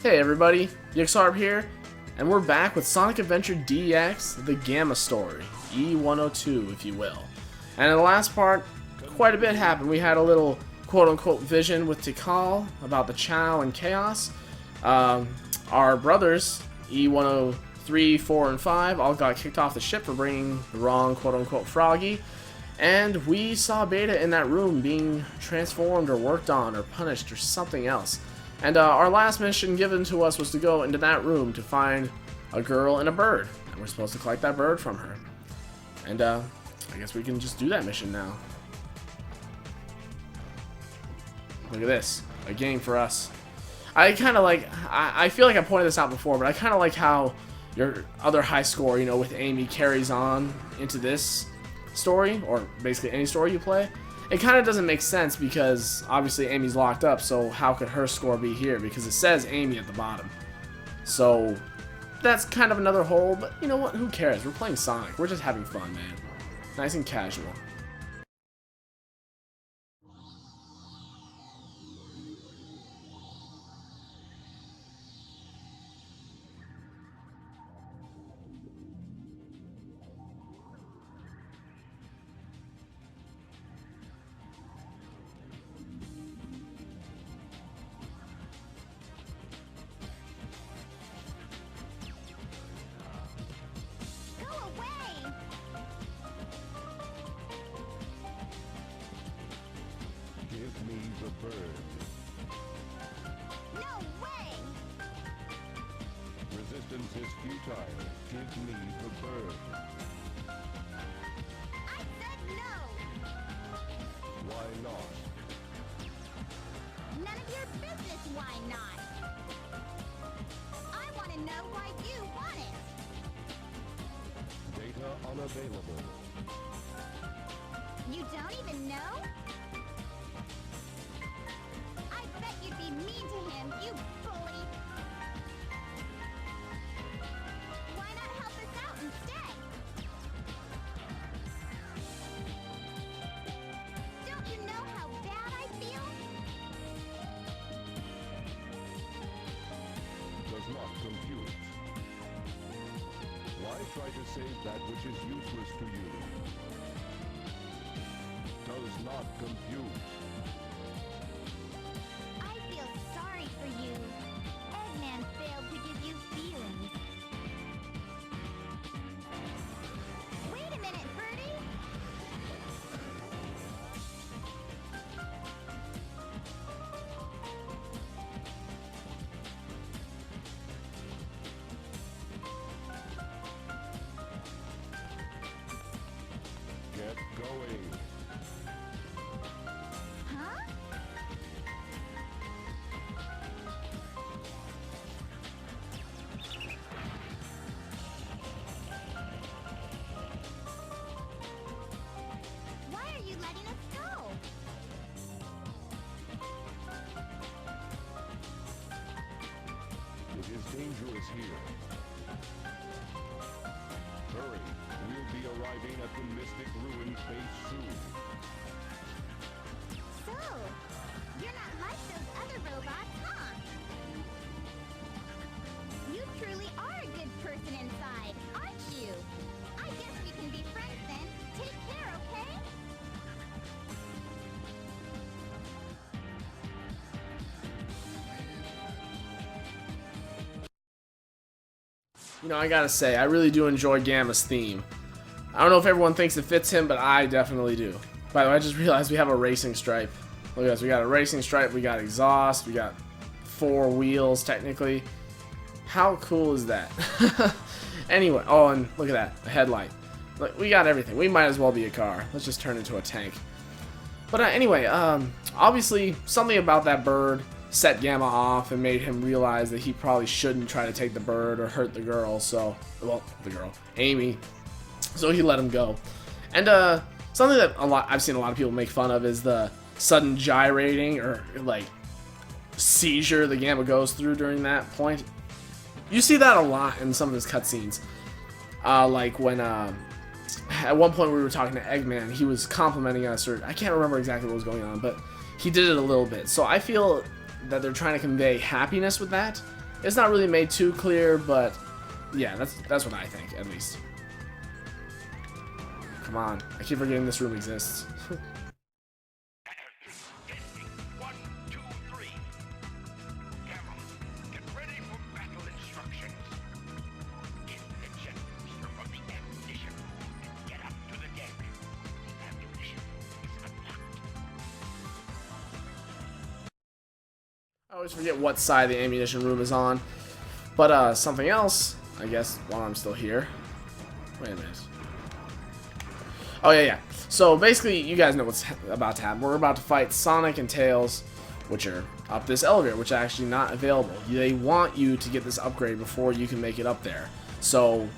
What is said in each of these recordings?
Hey everybody, Yxlarb here, and we're back with Sonic Adventure DX, the Gamma story, E102 if you will. And in the last part, quite a bit happened. We had a little quote-unquote vision with Tikal about the Chow and Chaos. Our brothers, E103, 4, and 5, all got kicked off the ship for bringing the wrong quote-unquote Froggy. And we saw Beta in that room being transformed or worked on or punished or something else. And our last mission given to us was to go into that room to find a girl and a bird. And we're supposed to collect that bird from her. And I guess we can just do that mission now. Look at this. A game for us. I kind of like, I feel like I pointed this out before, but I kind of like how your other high score, you know, with Amy carries on into this story, or basically any story you play. It kind of doesn't make sense because obviously Amy's locked up, so how could her score be here? Because it says Amy at the bottom. So that's kind of another hole, but you know what? Who cares? We're playing Sonic. We're just having fun, man. Nice and casual. Give me the bird. No way! Resistance is futile. Give me the bird. I said no! Why not? None of your business, why not? I want to know why you want it! Data unavailable. You don't even know? I bet you'd be mean to him, you bully! Why not help us out instead? Don't you know how bad I feel? Does not compute. Why try to save that which is useless to you? Does not compute. I feel sorry for you. Eggman failed to give you feelings. Wait a minute, Birdie! Get going. Huh? Why are you letting us go? It is dangerous here. Hurry. We'll be arriving at the Mystic Ruin base soon. So, you're not like those other robots, huh? You truly are a good person inside, aren't you? I guess we can be friends then. Take care, okay? You know, I gotta say, I really do enjoy Gamma's theme. I don't know if everyone thinks it fits him, but I definitely do. By the way, I just realized we have a racing stripe. Look at this, we got a racing stripe, we got exhaust, we got 4 wheels, technically. How cool is that? Anyway, oh, and look at that, a headlight. Look, we got everything. We might as well be a car. Let's just turn into a tank. But anyway, obviously, something about that bird set Gamma off and made him realize that he probably shouldn't try to take the bird or hurt the girl, so, well, the girl, Amy. So he let him go. And something that I've seen a lot of people make fun of is the sudden gyrating or like seizure the Gamma goes through during that point. You see that a lot in some of his cutscenes. Like when at one point we were talking to Eggman, he was complimenting us, or I can't remember exactly what was going on, but he did it a little bit. So I feel that they're trying to convey happiness with that, It's not really made too clear, but yeah, that's what I think, at least. Come on. I keep forgetting this room exists. Testing. 1, 2, 3. Gamma, get ready for battle instructions. Get the jet booster from the ammunition room and get up to the deck. The ammunition room is unlocked. I always forget what side the ammunition room is on. But something else, I guess, while I'm still here. Wait a minute. Oh, yeah. So, basically, you guys know what's about to happen. We're about to fight Sonic and Tails, which are up this elevator, which are actually not available. They want you to get this upgrade before you can make it up there. So,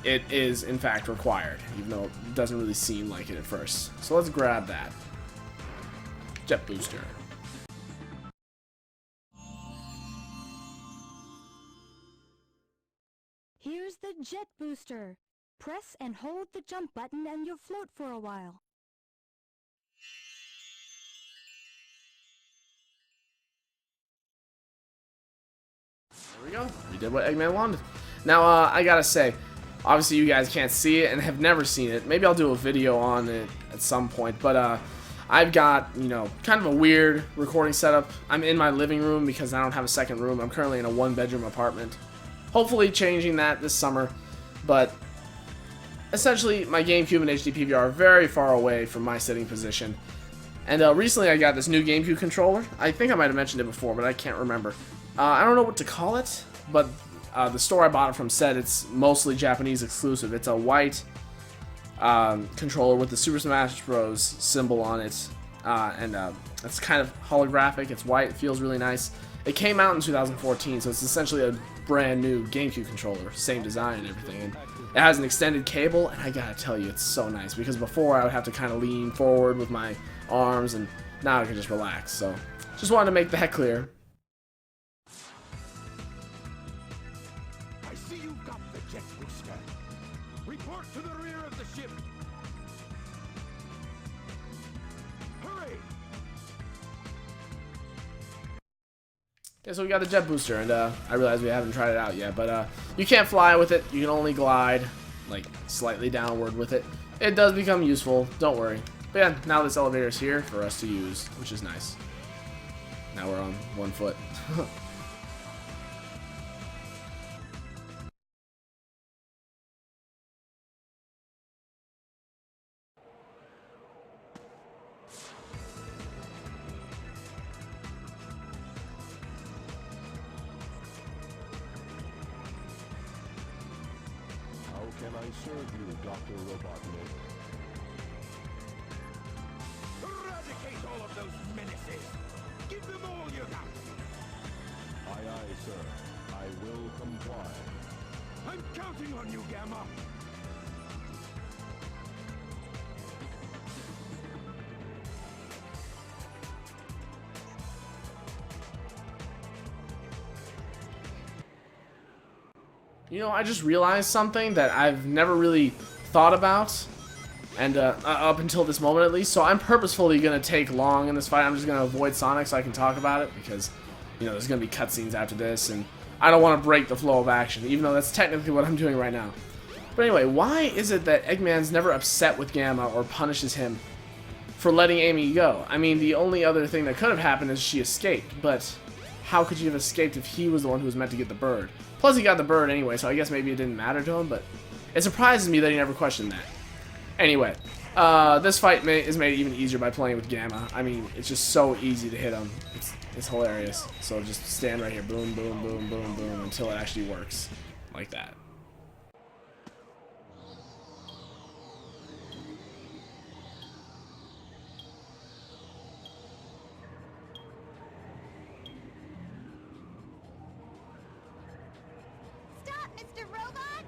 it is, in fact, required, even though it doesn't really seem like it at first. So, let's grab that. Jet booster. Here's the jet booster. Press and hold the jump button and you'll float for a while. There we go. We did what Eggman wanted. Now, I gotta say, obviously you guys can't see it and have never seen it. Maybe I'll do a video on it at some point, but I've got, you know, kind of a weird recording setup. I'm in my living room because I don't have a second room. I'm currently in a one-bedroom apartment. Hopefully changing that this summer, but essentially my GameCube and HD PVR are very far away from my sitting position. And recently I got this new GameCube controller. I think I might have mentioned it before, but I can't remember. I don't know what to call it, but the store I bought it from said it's mostly Japanese exclusive. It's a white controller with the Super Smash Bros. Symbol on it, and it's kind of holographic. It's white. It feels really nice. It came out in 2014, so it's essentially a brand new GameCube controller, same design and everything. And it has an extended cable, and I gotta tell you, it's so nice, because before I would have to kind of lean forward with my arms, and now I can just relax. So just wanted to make that clear. I see you've got the jet booster. Report to the rear of the ship. Hurry! Okay, so we got the jet booster, and I realize we haven't tried it out yet, but you can't fly with it. You can only glide, like, slightly downward with it. It does become useful, don't worry. But yeah, now this elevator is here for us to use, which is nice. Now we're on 1 foot. How can I serve you, Dr. Robotnik? Eradicate all of those menaces! Give them all you got! Aye, aye, sir. I will comply. I'm counting on you, Gamma! You know, I just realized something that I've never really thought about, and up until this moment at least. So I'm purposefully going to take long in this fight. I'm just going to avoid Sonic so I can talk about it, because, you know, there's going to be cutscenes after this, and I don't want to break the flow of action, even though that's technically what I'm doing right now. But anyway, why is it that Eggman's never upset with Gamma or punishes him for letting Amy go? I mean, the only other thing that could have happened is she escaped, but how could she have escaped if he was the one who was meant to get the bird? Plus, he got the bird anyway, so I guess maybe it didn't matter to him, but it surprises me that he never questioned that. Anyway, this fight is made even easier by playing with Gamma. I mean, it's just so easy to hit him. It's hilarious. So just stand right here, boom, boom, boom, boom, boom, until it actually works. Like that. Stop, Mr. Robot!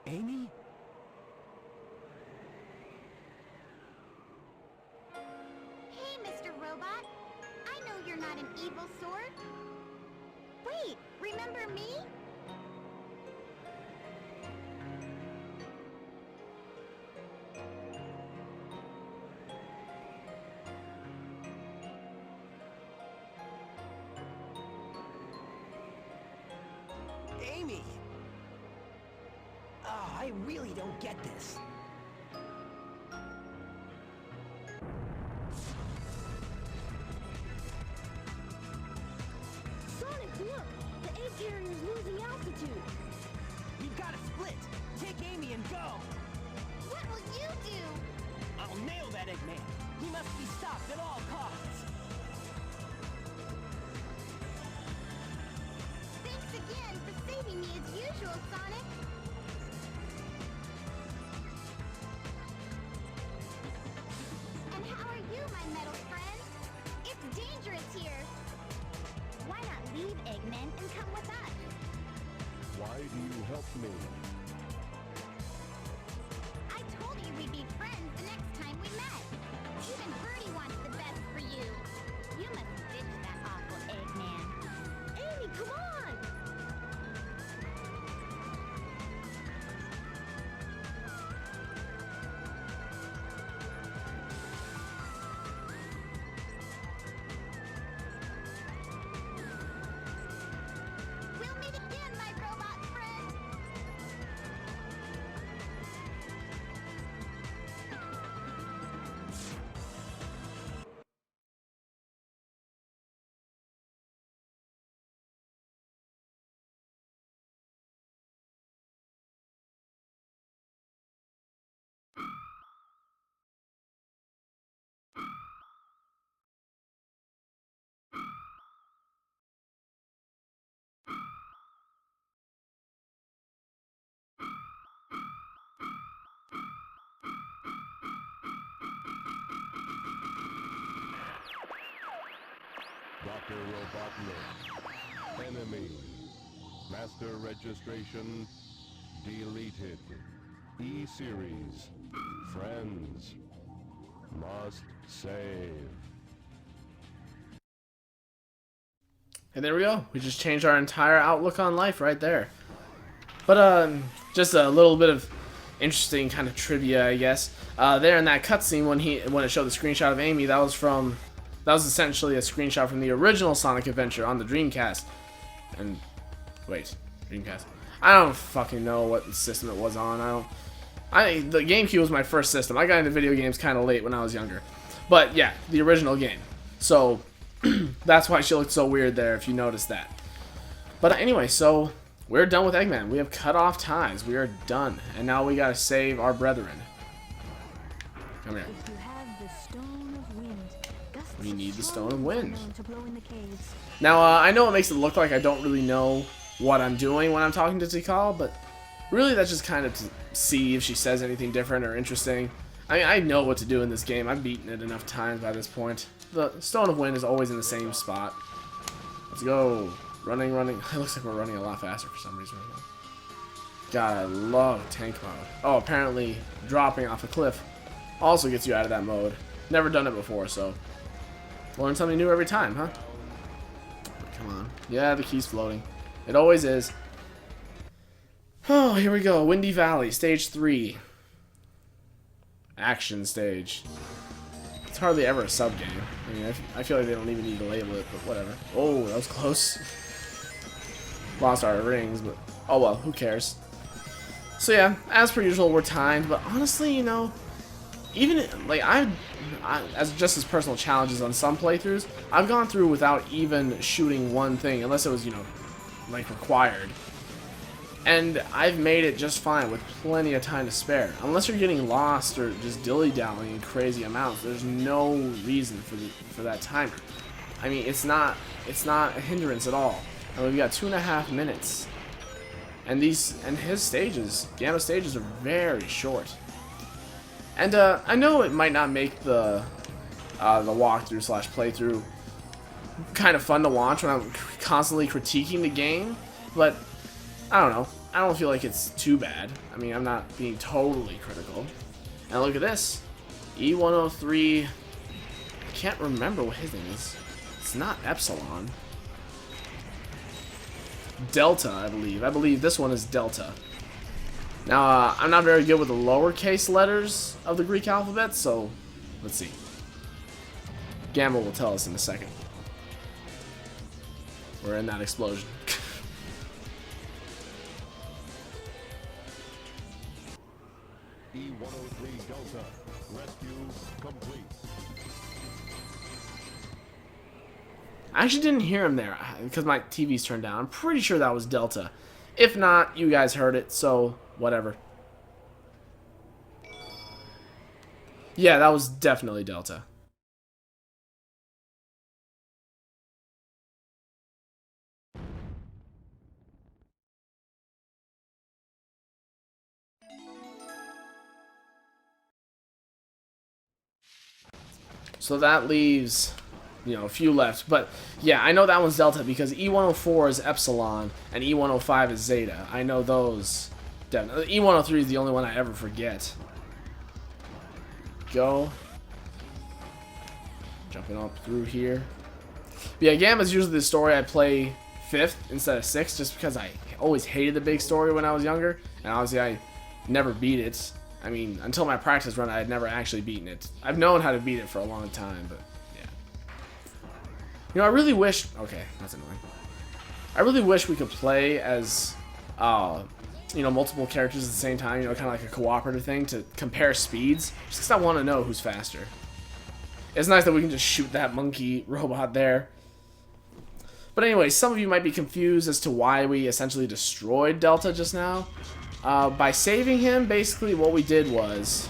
Amy? Hey, Mr. Robot. I know you're not an evil sort. Wait, remember me? Amy! Ah, I really don't get this. Sonic, look! The egg carrier's losing altitude. We've got to split. Take Amy and go. What will you do? I'll nail that Eggman. He must be stopped at all costs. Thanks again for saving me as usual, Sonic. And how are you, my metal friend? It's dangerous here. Why not leave Eggman and come with us? Why do you help me? I told you we'd be friends the next time we met. Even Birdie wants the best for you. You must ditch that awful Eggman. Amy, come on! We'll meet again, my robot friend. Dr. Robotnik. Enemy. Master registration deleted. E-Series. Friends. Must save. And there we go. We just changed our entire outlook on life right there. But just a little bit of interesting kind of trivia, I guess. There in that cutscene when it showed the screenshot of Amy, that was essentially a screenshot from the original Sonic Adventure on the Dreamcast. And wait, Dreamcast. I don't fucking know what system it was on. The GameCube was my first system. I got into video games kind of late when I was younger. But yeah, the original game. So that's why she looked so weird there, if you noticed that. But anyway, so we're done with Eggman. We have cut off ties. We are done. And now we gotta save our brethren. Come here. If you have the Stone of Wind, gusts We of need the strong Stone of winds are Wind. known to blow in the caves. Now, I know it makes it look like I don't really know what I'm doing when I'm talking to Tikal, but really that's just kind of to see if she says anything different or interesting. I mean, I know what to do in this game. I've beaten it enough times by this point. The Stone of Wind is always in the same spot. Let's go. Running, running. It looks like we're running a lot faster for some reason right now. God, I love tank mode. Oh, apparently dropping off a cliff also gets you out of that mode. Never done it before, so learn something new every time, huh? Come on. Yeah, the key's floating. It always is. Oh, here we go. Windy Valley, stage 3. Action stage. It's hardly ever a sub-game. I mean, I feel like they don't even need to label it, but whatever. Oh, that was close. Lost our rings, but oh well, who cares? So yeah, as per usual, we're timed, but honestly, you know, even, like, as just as personal challenges on some playthroughs, I've gone through without even shooting one thing, unless it was, you know, like, required. And I've made it just fine with plenty of time to spare. Unless you're getting lost or just dilly-dallying in crazy amounts, there's no reason for that timer. I mean, it's not a hindrance at all. And we've got 2.5 minutes. And his stages, Gamma stages, are very short. And I know it might not make the walkthrough slash playthrough kind of fun to watch when I'm constantly critiquing the game, but I don't know. I don't feel like it's too bad. I mean, I'm not being totally critical. And look at this. E103. I can't remember what his name is. It's not Epsilon. Delta, I believe. I believe this one is Delta. Now, I'm not very good with the lowercase letters of the Greek alphabet, so let's see. Gamma will tell us in a second. We're in that explosion. Delta. Rescue complete. I actually didn't hear him there because my TV's turned down. I'm pretty sure that was Delta. If not, you guys heard it, so whatever. Yeah, that was definitely Delta. So that leaves, a few left. But yeah, I know that one's Delta because E104 is Epsilon and E105 is Zeta. I know those. Definitely. E103 is the only one I ever forget. Go. Jumping up through here. But yeah, Gamma's usually the story I play 5th instead of 6th just because I always hated the big story when I was younger. And obviously I never beat it. I mean, until my practice run, I had never actually beaten it. I've known how to beat it for a long time, but yeah. I really wish... Okay, that's annoying. I really wish we could play as, multiple characters at the same time, kind of like a cooperative thing to compare speeds. Just because I want to know who's faster. It's nice that we can just shoot that monkey robot there. But anyway, some of you might be confused as to why we essentially destroyed Delta just now. By saving him, basically what we did was,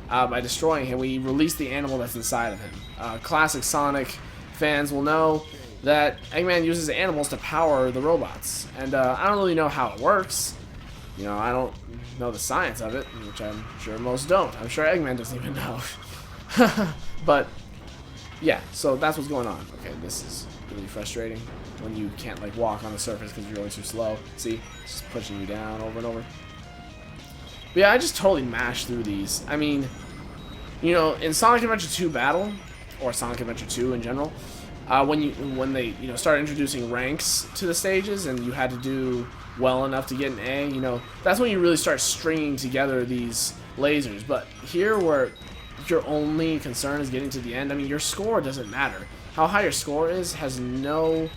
by destroying him, we released the animal that's inside of him. Classic Sonic fans will know that Eggman uses animals to power the robots. And I don't really know how it works. I don't know the science of it, which I'm sure most don't. I'm sure Eggman doesn't even know. But, yeah, so that's what's going on. Okay, this is really frustrating when you can't, walk on the surface because you're going too slow. See? It's just pushing you down over and over. But yeah, I just totally mashed through these. I mean, in Sonic Adventure 2 Battle, or Sonic Adventure 2 in general, when they started introducing ranks to the stages and you had to do well enough to get an A, that's when you really start stringing together these lasers. But here, where your only concern is getting to the end, I mean, your score doesn't matter. How high your score is has no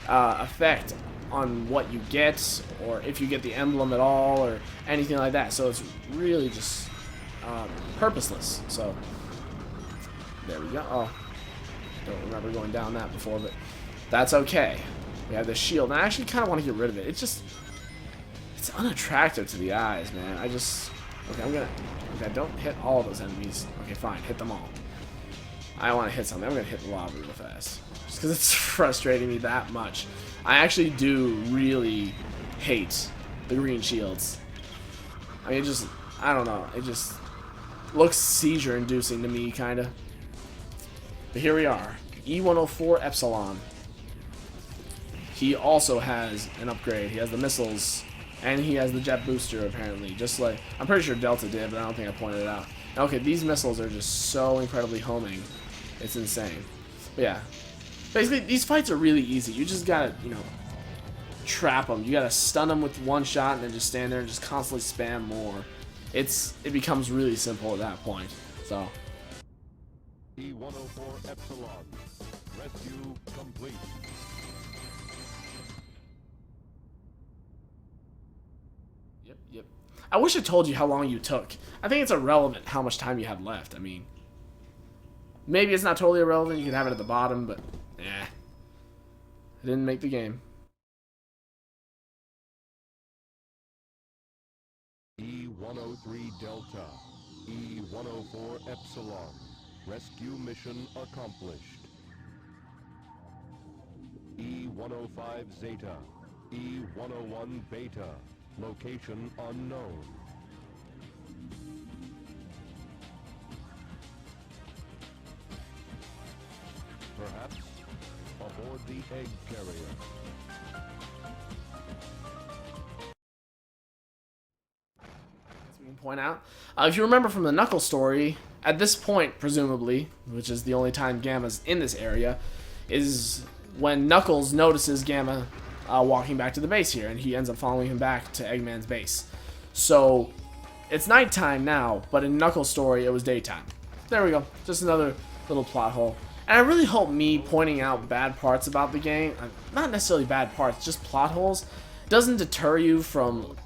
effect on what you get, or if you get the emblem at all, or anything like that. So it's really just purposeless. So there we go. Oh, don't remember going down that before, but that's okay. We have this shield, and I actually kind of want to get rid of it. It's unattractive to the eyes, man. Okay, don't hit all those enemies. Okay, fine, hit them all. I want to hit something. I'm gonna hit the lava real fast, just because it's frustrating me that much. I actually do really hate the green shields. I mean, I don't know. It just looks seizure-inducing to me, kind of. But here we are. E104 Epsilon. He also has an upgrade. He has the missiles, and he has the jet booster, apparently. Just like, I'm pretty sure Delta did, but I don't think I pointed it out. Okay, these missiles are just so incredibly homing. It's insane. But yeah. Basically, these fights are really easy. You just gotta, trap them. You gotta stun them with one shot and then just stand there and just constantly spam more. It becomes really simple at that point. So. E104 Epsilon. Rescue complete. Yep. I wish I told you how long you took. I think it's irrelevant how much time you have left. I mean, maybe it's not totally irrelevant. You can have it at the bottom, but I didn't make the game. E103 Delta. E104 Epsilon. Rescue mission accomplished. E105 Zeta. E101 Beta. Location unknown. Perhaps aboard the egg carrier. As we can point out, if you remember from the Knuckles story, at this point, presumably, which is the only time Gamma's in this area, is when Knuckles notices Gamma walking back to the base here, and he ends up following him back to Eggman's base. So, it's nighttime now, but in Knuckles' story, it was daytime. There we go. Just another little plot hole. And I really hope me pointing out bad parts about the game, not necessarily bad parts, just plot holes, doesn't deter you from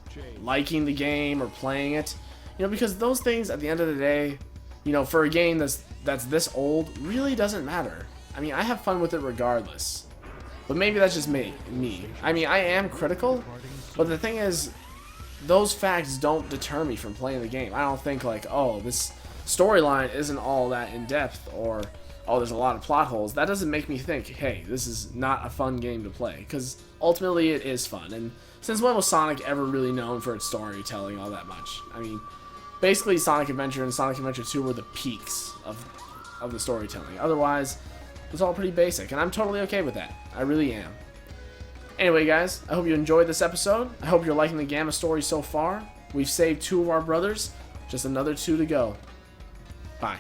liking the game or playing it. You know, because those things at the end of the day, you know, for a game that's this old, really doesn't matter. I mean, I have fun with it regardless. But maybe that's just me. I mean, I am critical, but the thing is, those facts don't deter me from playing the game. I don't think like, oh, this storyline isn't all that in-depth, or, oh, there's a lot of plot holes. That doesn't make me think, hey, this is not a fun game to play, because ultimately it is fun. And since when was Sonic ever really known for its storytelling all that much? I mean, basically Sonic Adventure and Sonic Adventure 2 were the peaks of the storytelling. Otherwise, it's all pretty basic, and I'm totally okay with that. I really am. Anyway, guys, I hope you enjoyed this episode. I hope you're liking the Gamma story so far. We've saved 2 of our brothers. Just another 2 to go. Bye.